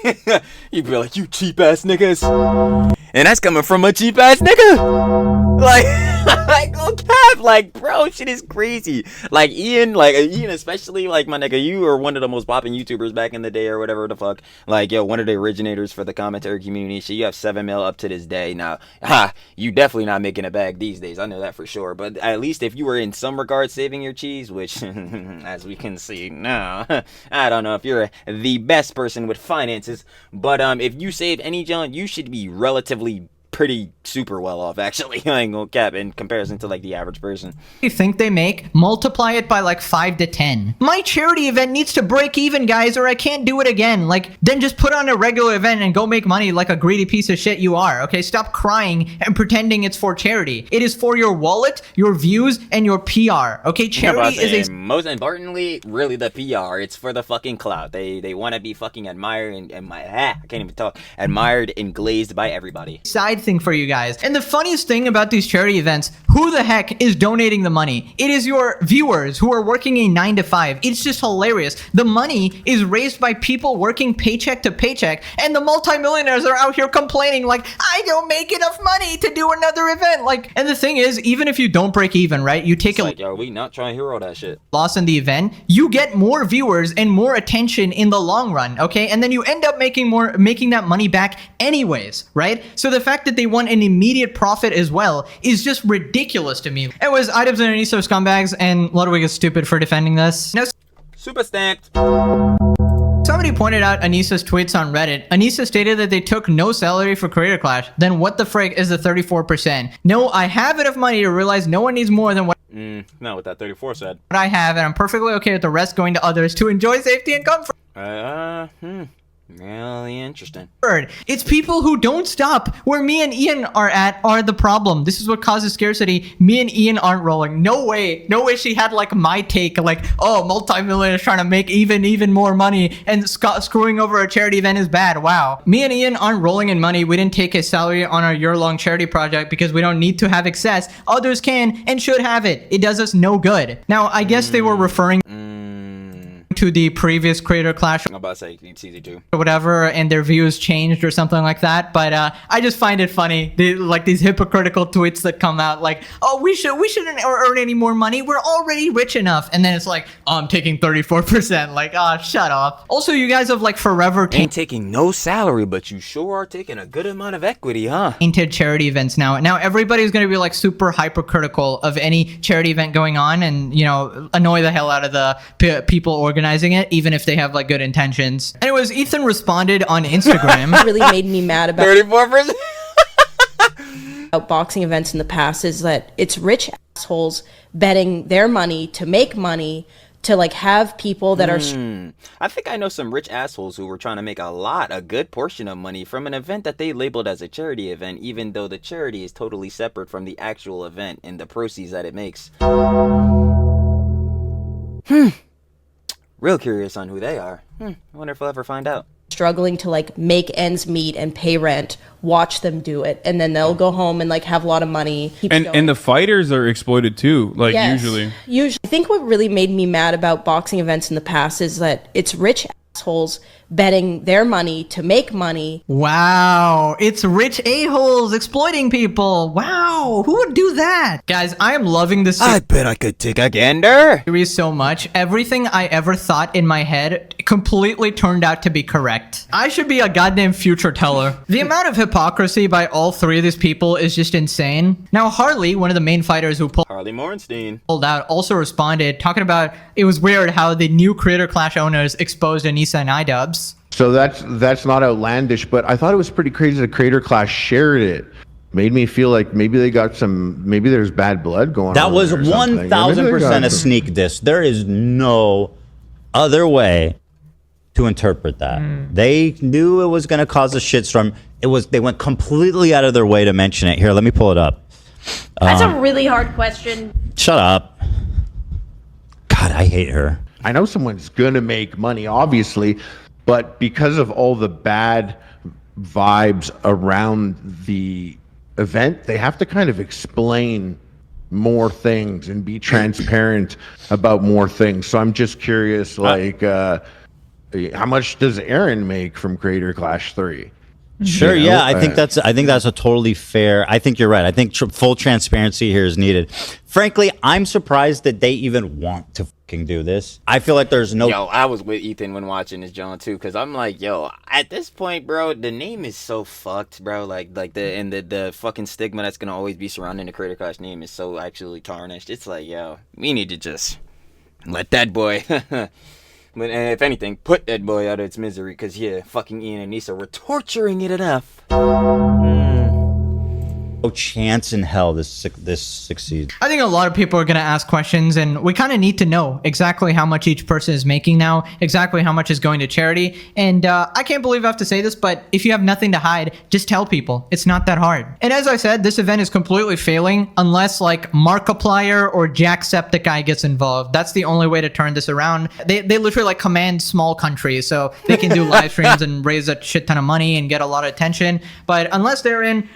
You'd be like, you cheap ass niggas. And that's coming from a cheap ass nigga. Like, like, oh cap, like, bro, shit is crazy. Like Ian, especially, like, my nigga, you are one of the most popping YouTubers back in the day or whatever the fuck. Like, yo, one of the originators for the commentary community. Shit, you have 7 mil up to this day. Now, you definitely not making a bag these days. I know that for sure. But at least if you were in some regard saving your cheese, which, as we can see now, I don't know if you're the best person with finances. But if you saved any junk, you should be relatively pretty super well off, actually. I ain't gonna cap in comparison to like the average person. you think they make, multiply it by like 5 to 10. My charity event needs to break even, guys, or I can't do it again. Like, then just put on a regular event and go make money like a greedy piece of shit you are, okay? Stop crying and pretending it's for charity. It is for your wallet, your views, and your PR, okay? Charity is a... most importantly, really the PR. It's for the fucking clout. They want to be fucking admired and I can't even talk. Admired and glazed by everybody. Side thing for you guys. And the funniest thing about these charity events, who the heck is donating the money? It is your viewers who are working a 9 to 5. It's just hilarious. The money is raised by people working paycheck to paycheck, and the multimillionaires are out here complaining like, I don't make enough money to do another event. Like, and the thing is, even if you don't break even, right? You take Like, yo, we not trying to hear all that shit. loss in the event, you get more viewers and more attention in the long run, okay? And then you end up making that money back anyways, right? So the fact that they want an immediate profit as well is just ridiculous to me. Anyways, Idubbbz and Anissa are scumbags, and Ludwig is stupid for defending this. Now, Super stamped. somebody pointed out Anissa's tweets on Reddit. Anissa stated that they took no salary for Creator Clash. Then what the frig is the 34%? No, I have enough money to realize no one needs more than what Not what that 34 said. I have, and I'm perfectly okay with the rest going to others to enjoy safety and comfort. Really interesting. It's people who don't stop where me and Ian are the problem. This is what causes scarcity. Me and Ian aren't rolling. No way she had like my take, like, oh, multi-millionaires trying to make even more money and screwing over a charity event is bad. Wow. Me and Ian aren't rolling in money. We didn't take his salary on our year-long charity project because we don't need to have excess. Others can and should have it. It does us no good. Now, I guess they were referring to the previous Creator Clash I'm about to say it's easy too. or whatever, and their views changed or something like that. But I just find it funny, like these hypocritical tweets that come out like, oh, we shouldn't earn any more money, we're already rich enough, and then it's like, oh, I'm taking 34%. Like, oh, shut up. Also, you guys have like forever Ain't taking no salary, but you sure are taking a good amount of equity, huh? tainted charity events now. Now everybody's going to be like super hypercritical of any charity event going on, and you know, annoy the hell out of the people organizing it, even if they have like good intentions. Anyways, Ethan responded on Instagram. Really made me mad about 34%. about boxing events in the past is that it's rich assholes betting their money to make money to like have people that are I think I know some rich assholes who were trying to make a good portion of money from an event that they labeled as a charity event, even though the charity is totally separate from the actual event and the proceeds that it makes. Real curious on who they are. I wonder if I'll ever find out. struggling to like make ends meet and pay rent, watch them do it, and then they'll go home and like have a lot of money. And the fighters are exploited too, like usually. I think what really made me mad about boxing events in the past is that it's rich assholes betting their money to make money. Wow, it's rich a-holes exploiting people. Wow, who would do that? Guys, I am loving this I bet I could take a gander. series so much. Everything I ever thought in my head completely turned out to be correct. I should be a goddamn future teller. The amount of hypocrisy by all three of these people is just insane. Now, Harley, one of the main fighters who Harley Morenstein pulled out, also responded, talking about it was weird how the new Creator Clash owners exposed Anissa and Idubbbz. So that's not outlandish, but I thought it was pretty crazy that Creator Clash shared it. Made me feel like maybe there's bad blood going on. That was there or something. 1,000% a sneak diss. There is no other way to interpret that. They knew it was going to cause a shitstorm. They went completely out of their way to mention it. Here, let me pull it up. That's a really hard question. Shut up. God, I hate her. I know someone's going to make money, obviously, but because of all the bad vibes around the event, they have to kind of explain more things and be transparent about more things. So I'm just curious, like, how much does Aaron make from Creator Clash 3? Sure, you know? Yeah, I think that's a totally fair. I think you're right. I think full transparency here is needed. Frankly, I'm surprised that they even want to fucking do this. I feel like there's no. Yo, I was with Ethan when watching this, John, too, because I'm like, yo, at this point, bro, the name is so fucked, bro. Like the fucking stigma that's gonna always be surrounding the Creator Clash name is so actually tarnished. It's like, yo, we need to just let that boy. But if anything, put that boy out of its misery, because, yeah, fucking Ian and Nisa were torturing it enough. No chance in hell this succeeds. I think a lot of people are going to ask questions, and we kind of need to know exactly how much each person is making now, exactly how much is going to charity. And I can't believe I have to say this, but if you have nothing to hide, just tell people. It's not that hard. And as I said, this event is completely failing unless like Markiplier or Jacksepticeye gets involved. That's the only way to turn this around. They literally like command small countries, so they can do live streams and raise a shit ton of money and get a lot of attention. But unless they're in,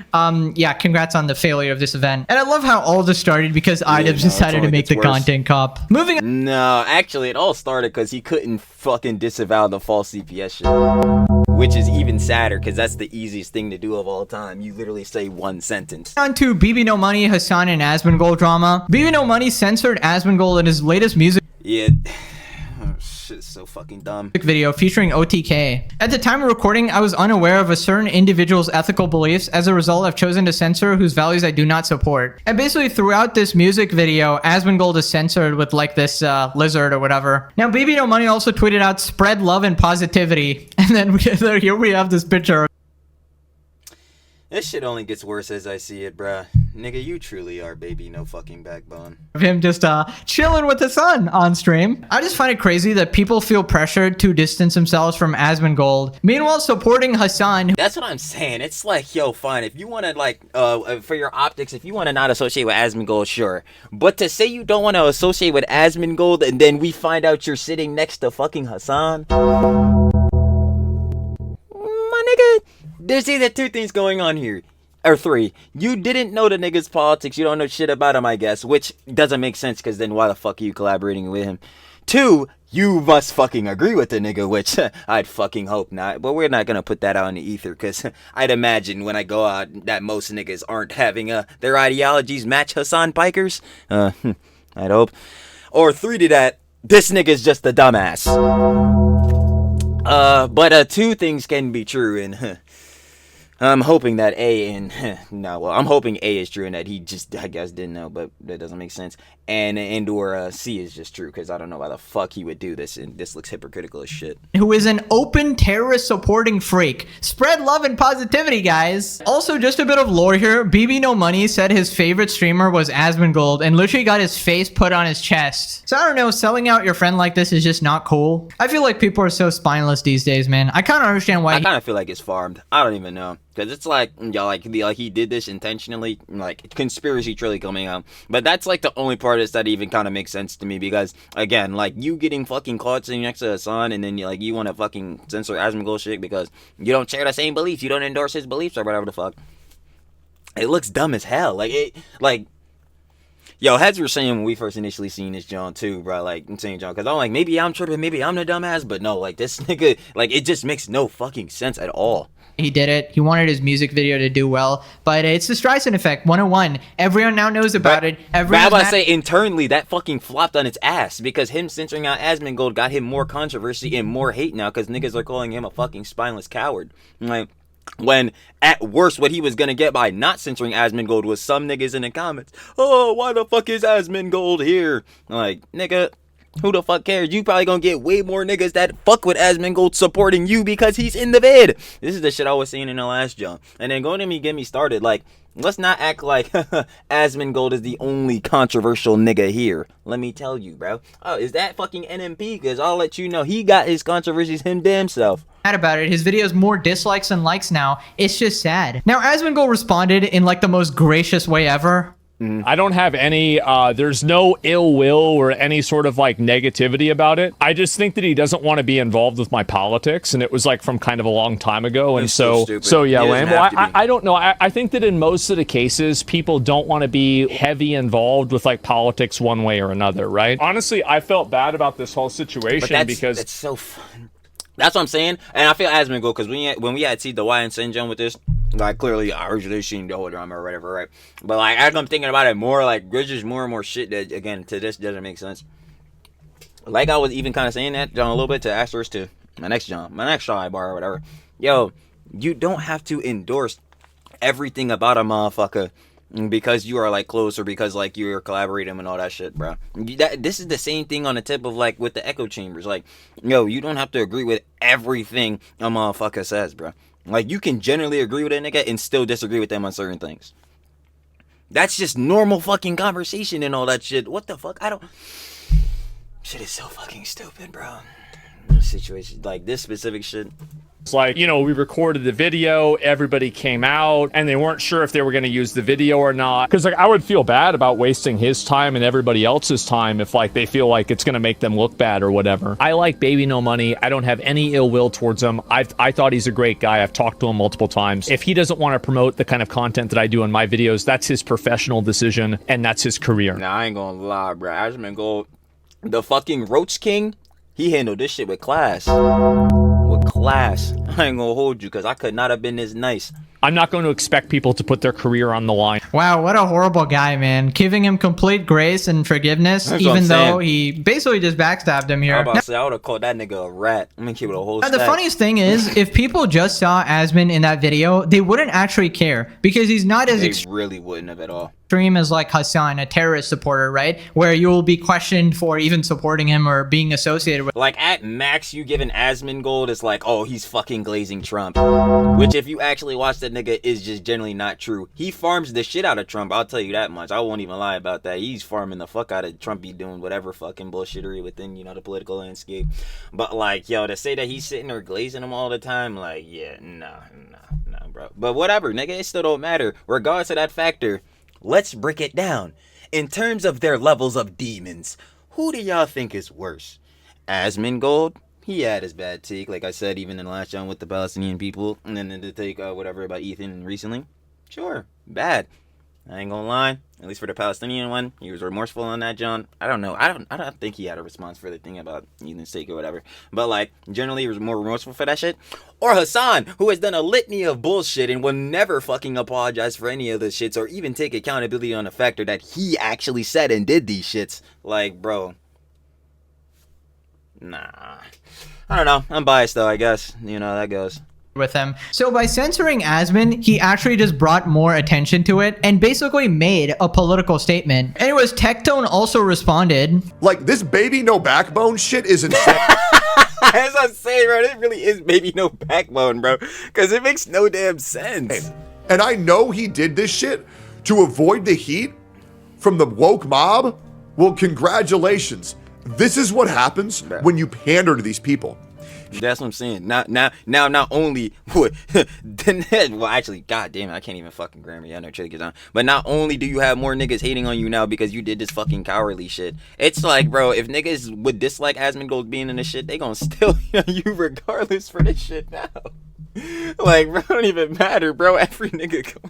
yeah, congrats on the failure of this event. And I love how all this started because Idubbbz decided to make the content cop. Moving. No, actually, it all started because he couldn't fucking disavow the false CPS shit. Which is even sadder because that's the easiest thing to do of all time. You literally say one sentence. On to BBNo Money, Hassan, and Asmongold drama. BBNo Money censored Asmongold in his latest music. Yeah. Shit's so fucking dumb. Video featuring OTK. At the time of recording, I was unaware of a certain individual's ethical beliefs. As a result, I've chosen to censor whose values I do not support. And basically throughout this music video, Asmongold is censored with like this lizard or whatever. Now, BBNo Money also tweeted out, "Spread love and positivity." And then here we have this picture. This shit only gets worse as I see it, bruh. Nigga, you truly are baby no fucking backbone. Of him just chilling with the sun on stream. I just find it crazy that people feel pressured to distance themselves from Asmongold, meanwhile supporting Hassan. That's what I'm saying. It's like, yo, fine, if you want to like for your optics, if you want to not associate with Asmongold, sure, but to say you don't want to associate with Asmongold and then we find out you're sitting next to fucking Hassan, my nigga, there's either two things going on here. Or three, you didn't know the nigga's politics, you don't know shit about him, I guess, which doesn't make sense, because then why the fuck are you collaborating with him? Two, you must fucking agree with the nigga, which I'd fucking hope not, but we're not gonna put that out in the ether, because I'd imagine when I go out that most niggas aren't having their ideologies match Hassan Piker's. I'd hope. Or three to that, this nigga's just a dumbass. But two things can be true, and I'm hoping that I'm hoping A is true and that he just, I guess, didn't know, but that doesn't make sense. And/or C is just true, because I don't know why the fuck he would do this, and this looks hypocritical as shit. Who is an open terrorist supporting freak. Spread love and positivity, guys. Also, just a bit of lore here. BBNo Money said his favorite streamer was Asmongold and literally got his face put on his chest. So I don't know, selling out your friend like this is just not cool. I feel like people are so spineless these days, man. I kind of understand why. I kind of feel like it's farmed. I don't even know. Because it's like, y'all, like he did this intentionally, like conspiracy truly coming out. But that's like the only part of this that even kind of makes sense to me, because again, like you getting fucking caught sitting next to Hassan, and then you want to fucking censor Asmongold shit because you don't share the same beliefs, you don't endorse his beliefs or whatever the fuck. It looks dumb as hell. Yo, heads were saying when we first initially seen this John too, bro, like I'm saying John, because I'm like, maybe I'm tripping, maybe I'm the dumbass, but no, like this nigga, like it just makes no fucking sense at all. He did it. He wanted his music video to do well, but it's the Streisand effect 101. Everyone now knows about it. But I was say internally that fucking flopped on its ass, because him censoring out Asmongold got him more controversy and more hate now, because niggas are calling him a fucking spineless coward. Like, when at worst what he was gonna get by not censoring Asmongold was some niggas in the comments, oh, why the fuck is Asmongold here? Like, nigga, Who the fuck cares? You probably gonna get way more niggas that fuck with Asmongold supporting you because he's in the vid. This is the shit I was saying in the last jump. And then go to me, get me started. Like, let's not act like Asmongold is the only controversial nigga here. Let me tell you, bro. Oh, is that fucking NMP? Because I'll let you know he got his controversies him damn self. About it. His videos more dislikes than likes now. It's just sad. Now, Asmongold responded in like the most gracious way ever. I don't have any, there's no ill will or any sort of like negativity about it. I just think that he doesn't want to be involved with my politics, and it was like from kind of a long time ago. And so yeah, Lambo, I don't know. I think that in most of the cases, people don't want to be heavy involved with like politics one way or another, right? Honestly, I felt bad about this whole situation because it's so fun. That's what I'm saying, and I feel Asmongold because when we had CY and Sinjun with this, like clearly I originally seen the whole drama or whatever, right? But like as I'm thinking about it more, like there's just more and more shit that again to this doesn't make sense. Like I was even kind of saying that John a little bit to asterisk to my next sidebar or whatever. Yo, you don't have to endorse everything about a motherfucker because you are like close or because like you're collaborating and all that shit, bro. This is the same thing on the tip of like with the echo chambers. Like, yo, you don't have to agree with everything a motherfucker says, bro. Like, you can generally agree with a nigga and still disagree with them on certain things. That's just normal fucking conversation and all that shit. What the fuck? Shit is so fucking stupid, bro. Situation like this specific shit. it's like, you know, we recorded the video, everybody came out, and they weren't sure if they were going to use the video or not. Because, like, I would feel bad about wasting his time and everybody else's time if, like, they feel like it's going to make them look bad or whatever. I like BBNo Money. I don't have any ill will towards him. I thought he's a great guy. I've talked to him multiple times. If he doesn't want to promote the kind of content that I do in my videos, that's his professional decision, and that's his career. Nah, I ain't gonna lie, bro. Asmongold, the fucking Roach King, he handled this shit with class. With class. I ain't gonna hold you, because I could not have been this nice. I'm not going to expect people to put their career on the line. Wow, what a horrible guy, man. Giving him complete grace and forgiveness, even though he basically just backstabbed him here. I would have called that nigga a rat. I'm gonna keep it a whole stack. The funniest thing is, if people just saw Asmon in that video, they wouldn't actually care, because he's not as They really wouldn't have at all. extreme as like Hassan, a terrorist supporter, right? Where you will be questioned for even supporting him or being associated with. Like, at max, you giving Asmongold is like, oh, he's fucking glazing Trump. Which, if you actually watch that nigga, is just generally not true. He farms the shit out of Trump, I'll tell you that much. I won't even lie about that. He's farming the fuck out of Trump. Be doing whatever fucking bullshittery within, you know, the political landscape. But, like, yo, to say that he's sitting there glazing him all the time, like, yeah, nah, bro. But whatever, nigga, it still don't matter. Regardless of that factor, let's break it down. In terms of their levels of demons, who do y'all think is worse? Asmongold? He had his bad take, like I said, even in the last John with the Palestinian people, and then the take whatever about Ethan recently. Sure, bad. I ain't gonna lie. At least for the Palestinian one, he was remorseful on that, John. I don't know. I don't think he had a response for the thing about Ethan's take or whatever. But like, generally, he was more remorseful for that shit. Or Hassan, who has done a litany of bullshit and will never fucking apologize for any of the shits or even take accountability on the factor that he actually said and did these shits. Like, bro. Nah. I don't know. I'm biased though, I guess. You know, that goes. With him. So by censoring Asmon, he actually just brought more attention to it and basically made a political statement. Anyways, Tectone also responded. Like, this baby no backbone shit is insane. As I'm saying, bro, this really is baby no backbone, bro. Because it makes no damn sense. And I know he did this shit to avoid the heat from the woke mob. Well, congratulations. This is what happens when you pander to these people. That's what I'm saying. Now, not only would, well, actually, god damn it, I can't even fucking grammar. Yeah, I know Chili gets on. But not only do you have more niggas hating on you now because you did this fucking cowardly shit. It's like, bro, if niggas would dislike Asmongold being in this shit, they gonna still hate on you regardless for this shit now. Like, bro, it don't even matter, bro. Every nigga go.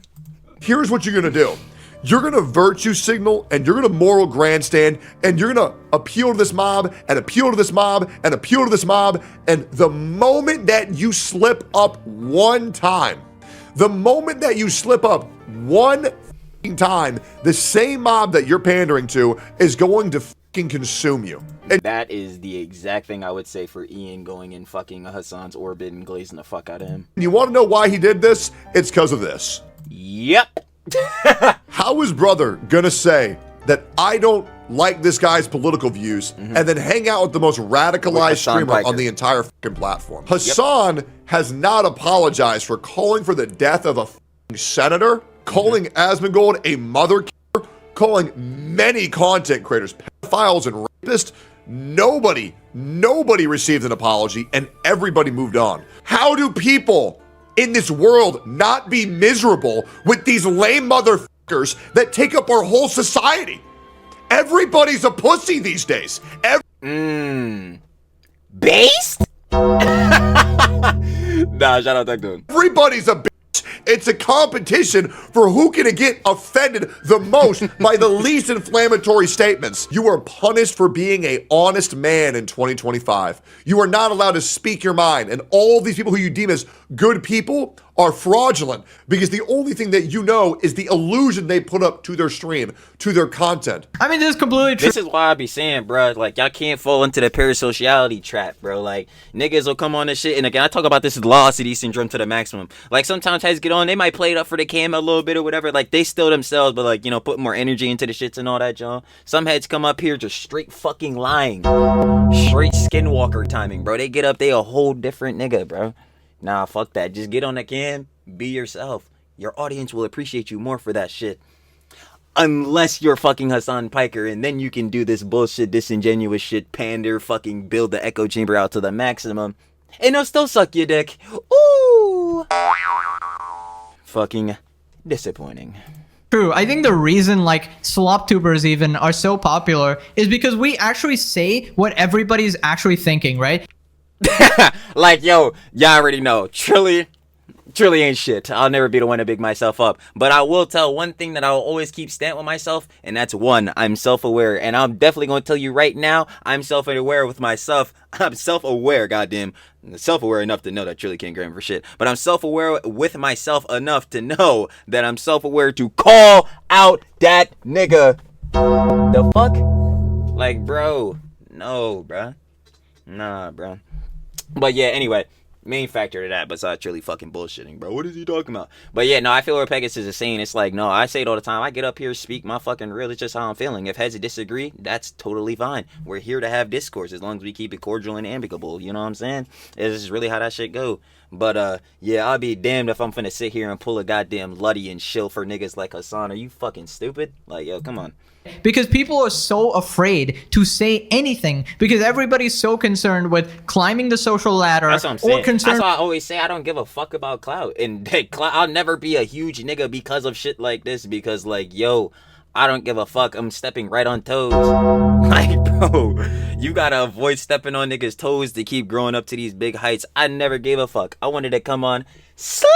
Here's what you're gonna do. You're gonna virtue signal and you're gonna moral grandstand and you're gonna appeal to this mob and appeal to this mob and appeal to this mob. And the moment that you slip up one time, the same mob that you're pandering to is going to fucking consume you. And that is the exact thing I would say for Ian going in fucking Hassan's orbit and glazing the fuck out of him. You wanna know why he did this? It's because of this. Yep. How is brother gonna say that I don't like this guy's political views, and then hang out with the most radicalized streamer Piker on the entire fucking platform. Hassan has not apologized for calling for the death of a fucking senator, calling Asmongold a mother killer, calling many content creators pedophiles and rapists. Nobody received an apology, and everybody moved on. How do people in this world not be miserable with these lame motherfuckers that take up our whole society? Everybody's a pussy these days. Based? Nah, shout out that dude. Everybody's a bitch. It's a competition for who can get offended the most by the least inflammatory statements. You are punished for being an honest man in 2025. You are not allowed to speak your mind, and all these people who you deem as good people are fraudulent because the only thing that you know is the illusion they put up to their stream, to their content. I mean, this is completely true. This is why I be saying, bro, like, y'all can't fall into the parasociality trap, bro. Like, niggas will come on this shit, and again, I talk about this velocity syndrome to the maximum. Like, sometimes heads get on, they might play it up for the cam a little bit or whatever. Like, they still themselves, but, like, you know, put more energy into the shits and all that, John. Some heads come up here just straight fucking lying. Straight skinwalker timing, bro. They get up, they a whole different nigga, bro. Nah, fuck that. Just get on the cam, be yourself. Your audience will appreciate you more for that shit. Unless you're fucking Hassan Piker, and then you can do this bullshit, disingenuous shit, pander, fucking build the echo chamber out to the maximum, and they'll still suck your dick. Ooh. Fucking disappointing. True. I think the reason like slop tubers even are so popular is because we actually say what everybody's actually thinking, right? Like, yo, y'all already know, Trilly ain't shit. I'll never be the one to big myself up. But I will tell one thing that I'll always keep stand with myself, and that's one, I'm self-aware. And I'm definitely going to tell you right now, I'm self-aware with myself. I'm self-aware, goddamn. Self-aware enough to know that Trilly can't grab for shit. But I'm self-aware with myself enough to know that I'm self-aware to call out that nigga. The fuck? Like, bro. No, bruh. Nah, bruh. But yeah, anyway, main factor to that besides really fucking bullshitting, bro. What is he talking about? But yeah, no, I feel where Pegasus is saying. It's like, no, I say it all the time. I get up here, speak my fucking real. It's just how I'm feeling. If heads disagree, that's totally fine. We're here to have discourse as long as we keep it cordial and amicable. You know what I'm saying? It's just really how that shit go. But yeah, I'll be damned if I'm finna sit here and pull a goddamn Luddy and shill for niggas like Hassan. Are you fucking stupid? Like, yo, come on. Because people are so afraid to say anything because everybody's so concerned with climbing the social ladder. That's what I'm saying. Or concerned. That's why I always say I don't give a fuck about clout. And I'll never be a huge nigga because of shit like this. Because, like, yo, I don't give a fuck. I'm stepping right on toes. Like, bro, you gotta avoid stepping on niggas' toes to keep growing up to these big heights. I never gave a fuck. I wanted to come on Slippy,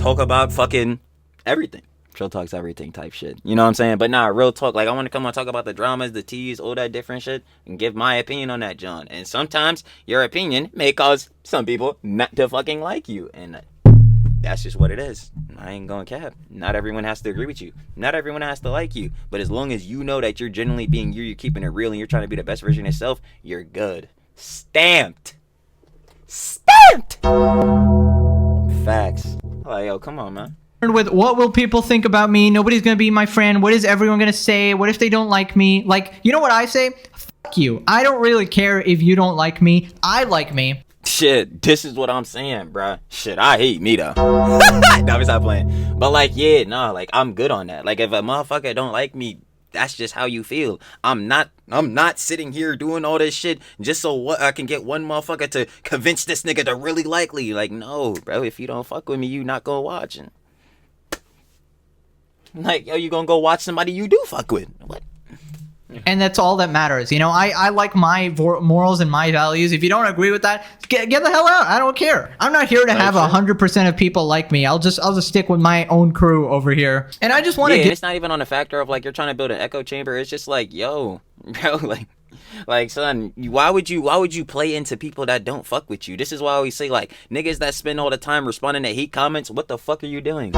talk about fucking everything. TrillTalksEverything type shit. You know what I'm saying? But nah, real talk. Like, I want to come on talk about the dramas, the teas, all that different shit, and give my opinion on that, John. And sometimes your opinion may cause some people not to fucking like you. And that's just what it is. I ain't gonna cap. Not everyone has to agree with you. Not everyone has to like you. But as long as you know that you're genuinely being you, you're keeping it real, and you're trying to be the best version of yourself, you're good. Stamped. Facts. Like, yo, come on, man. With what will people think about me? Nobody's gonna be my friend. What is everyone gonna say? What if they don't like me? Like, you know what I say? Fuck you. I don't really care if you don't like me. I like me. Shit, this is what I'm saying, bruh. Shit, I hate me though. Nah, we stop playing. But like, yeah, nah, like, I'm good on that. Like, if a motherfucker don't like me, that's just how you feel. I'm not sitting here doing all this shit just so what I can get one motherfucker to convince this nigga to really like me. Like, no, bro, if you don't fuck with me, you not gonna watch it. Like, yo, you gonna go watch somebody you do fuck with. What? And that's all that matters. You know, I like my morals and my values. If you don't agree with that, get the hell out. I don't care. I'm not here to have 100% of people like me. I'll just stick with my own crew over here. And I just want to get... It's not even on the factor of, like, you're trying to build an echo chamber. It's just like, yo, bro, like, son, why would you play into people that don't fuck with you? This is why I always say, like, niggas that spend all the time responding to hate comments, what the fuck are you doing?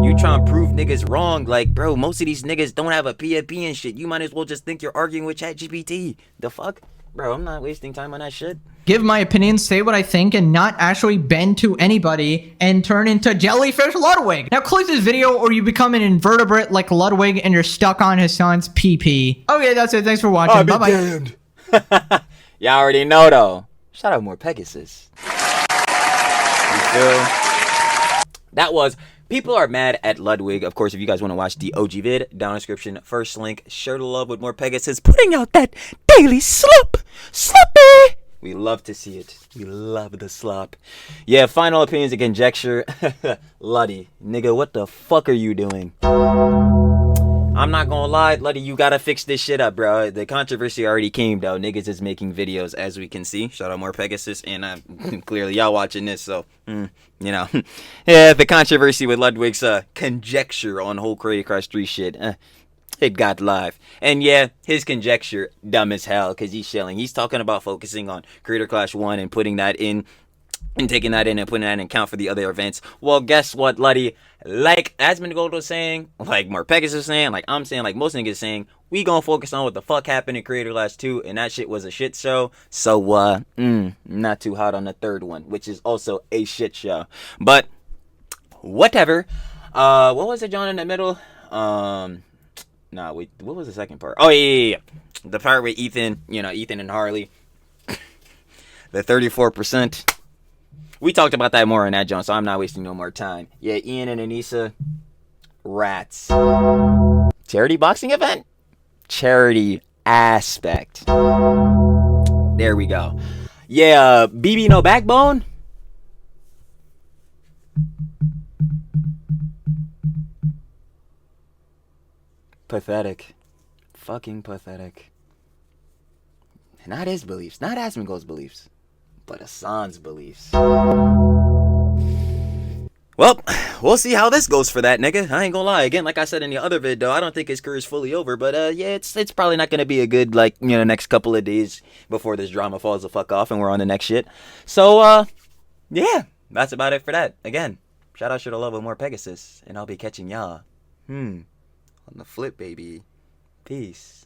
You trying to prove niggas wrong. Like, bro, most of these niggas don't have a PFP and shit. You might as well just think you're arguing with ChatGPT. The fuck? Bro, I'm not wasting time on that shit. Give my opinion, say what I think, and not actually bend to anybody and turn into jellyfish Ludwig. Now click this video or you become an invertebrate like Ludwig and you're stuck on his son's PP. Okay, that's it. Thanks for watching. Bye-bye. Damned. Y'all already know though. Shout out more Pegasus. You feel? That was... People are mad at Ludwig. Of course, if you guys want to watch the OG vid, down in the description, first link. Share the love with more Pegasus putting out that daily slop. Sloppy! We love to see it. We love the slop. Yeah, final opinions and conjecture. Luddy, nigga, what the fuck are you doing? I'm not gonna lie, Luddy, you gotta fix this shit up, bro. The controversy already came, though. Niggas is making videos, as we can see. Shout out more Pegasus, and clearly y'all watching this, so, you know. Yeah, the controversy with Ludwig's conjecture on whole Creator Class 3 shit, it got live. And yeah, his conjecture, dumb as hell, because he's shilling. He's talking about focusing on Creator Class 1 and putting that in, and taking that in and putting that in account for the other events. Well, guess what, Luddy? Like Asmongold was saying, like more Pegasus was saying, like I'm saying, like most niggas saying, we gonna focus on what the fuck happened in Creator Class 2, and that shit was a shit show. So, not too hot on the third one, which is also a shit show. But, whatever. What was the John in the middle? Nah, wait, what was the second part? Oh, yeah. The part with Ethan, Ethan and Harley. The 34%. We talked about that more in that, John, so I'm not wasting no more time. Yeah, Ian and Anissa, rats. Charity boxing event? Charity aspect. There we go. Yeah, BBNo backbone? Pathetic. Fucking pathetic. Not his beliefs, not Asmongold's beliefs, but Hassan's beliefs. Well, we'll see how this goes for that nigga. I ain't gonna lie. Again, like I said in the other video, I don't think his career's fully over. But yeah, it's probably not gonna be a good next couple of days before this drama falls the fuck off and we're on the next shit. So yeah, that's about it for that. Again, shout out to the love with more Pegasus, and I'll be catching y'all on the flip, baby. Peace.